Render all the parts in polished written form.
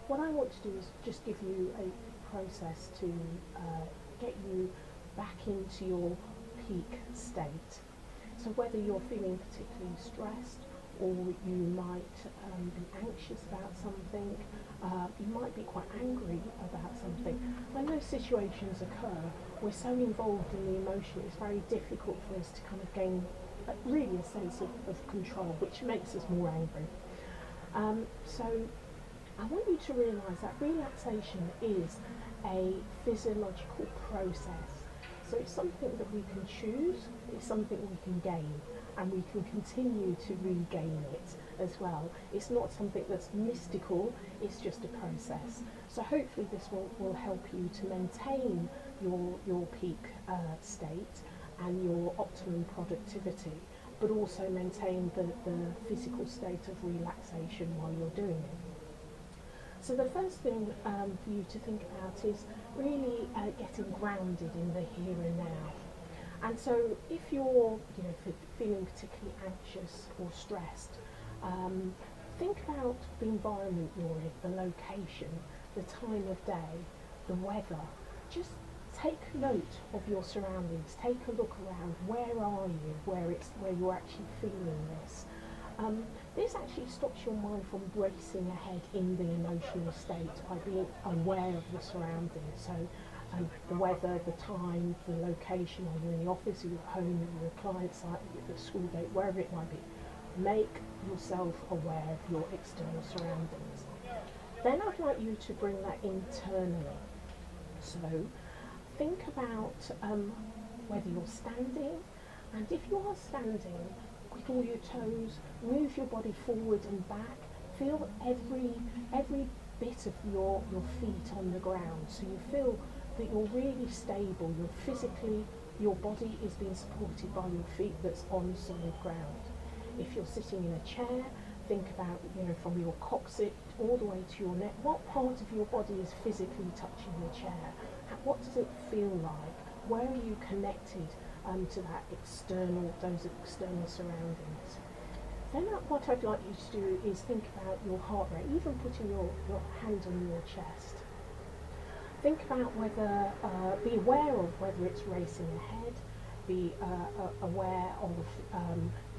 what I want to do is just give you a process to get you back into your peak state. So whether you're feeling particularly stressed, or you might be anxious about something, you might be quite angry about something. When those situations occur, we're so involved in the emotion, it's very difficult for us to kind of gain really a sense of control, which makes us more angry. So I want you to realise that relaxation is a physiological process. So it's something that we can choose, it's something we can gain, and we can continue to regain it as well. It's not something that's mystical, it's just a process. So hopefully this will help you to maintain your peak state and your optimum productivity, but also maintain the physical state of relaxation while you're doing it. So the first thing for you to think about is really getting grounded in the here and now. And so if you're feeling particularly anxious or stressed, think about the environment you're in, the location, the time of day, the weather. Just take note of your surroundings, take a look around. Where are you, where you're actually feeling this. This actually stops your mind from racing ahead in the emotional state by being aware of the surroundings. So the weather, the time, the location, are you in the office, are you at home, are you at a client site, are you at the school gate, wherever it might be. Make yourself aware of your external surroundings. Then I'd like you to bring that internally. So think about whether you're standing, and if you are standing, wiggle your toes, move your body forward and back, feel every bit of your feet on the ground, so you feel that you're really stable, your body is being supported by your feet that's on solid ground. If you're sitting in a chair, think about, from your coccyx all the way to your neck, what part of your body is physically touching the chair? What does it feel like? Where are you connected to those external surroundings? Then what I'd like you to do is think about your heart rate, even putting your hand on your chest. Think about be aware of whether it's racing ahead, be aware of,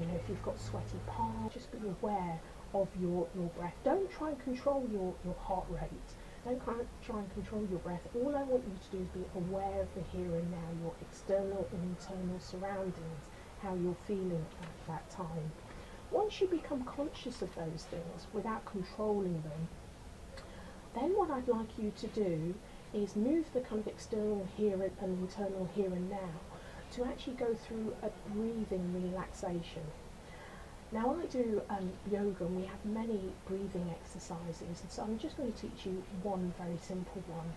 if you've got sweaty palms, just be aware of your breath. Don't try and control your heart rate. Don't try and control your breath. All I want you to do is be aware of the here and now, your external and internal surroundings, how you're feeling at that time. Once you become conscious of those things without controlling them, then what I'd like you to do is move the kind of external here and internal here and now to actually go through a breathing relaxation. Now I do yoga, and we have many breathing exercises, and so I'm just going to teach you one very simple one.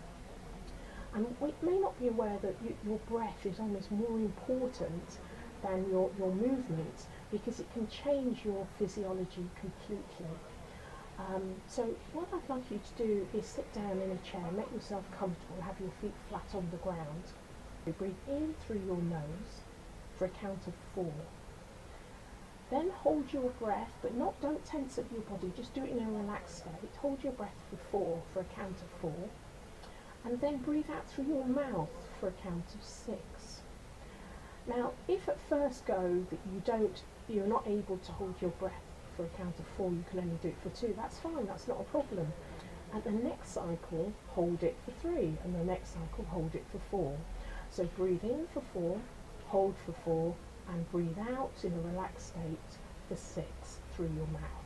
And we may not be aware that your breath is almost more important than your movement, because it can change your physiology completely. So what I'd like you to do is sit down in a chair, make yourself comfortable, have your feet flat on the ground. Breathe in through your nose for a count of 4. Then hold your breath, but don't tense up your body, just do it in a relaxed state. Hold your breath for 4 for a count of 4. And then breathe out through your mouth for a count of 6. Now, if at first go that you're not able to hold your breath for a count of 4, you can only do it for 2, that's fine, that's not a problem. And the next cycle, hold it for 3, and the next cycle, hold it for 4. So breathe in for 4, hold for 4, and breathe out in a relaxed state for 6 through your mouth.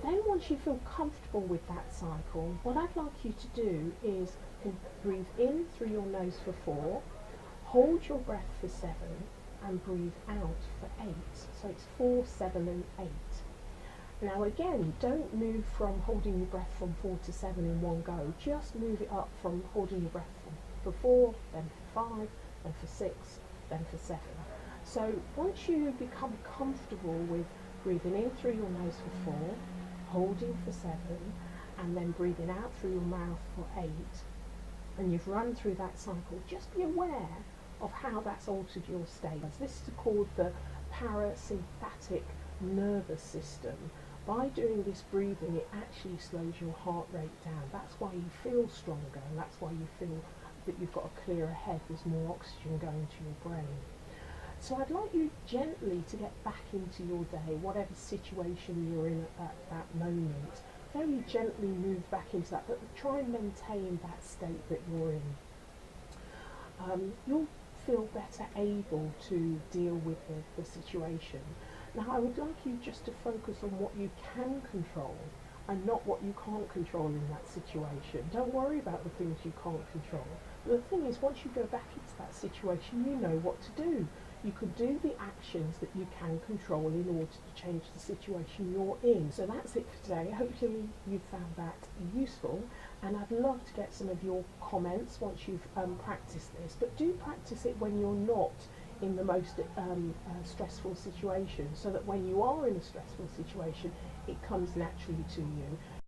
Then once you feel comfortable with that cycle, what I'd like you to do is breathe in through your nose for 4, hold your breath for 7, and breathe out for 8. So it's 4, 7 and 8. Now again, don't move from holding your breath from 4 to 7 in one go. Just move it up from holding your breath for 4, then for 5, then for 6, then for 7. So once you become comfortable with breathing in through your nose for 4, holding for 7, and then breathing out through your mouth for 8, and you've run through that cycle, just be aware of how that's altered your state. This is called the parasympathetic nervous system, By doing this breathing, it actually slows your heart rate down. That's why you feel stronger, and that's why you feel that you've got a clearer head. There's more oxygen going to your brain. So I'd like you gently to get back into your day, whatever situation you're in at that moment. Very gently move back into that, but try and maintain that state that you're in. You'll feel better able to deal with the situation. Now, I would like you just to focus on what you can control and not what you can't control in that situation. Don't worry about the things you can't control. But the thing is, once you go back into that situation, you know what to do. You could do the actions that you can control in order to change the situation you're in. So that's it for today. Hopefully you found that useful, and I'd love to get some of your comments once you've practiced this. But do practice it when you're not in the most stressful situation, so that when you are in a stressful situation, it comes naturally to you.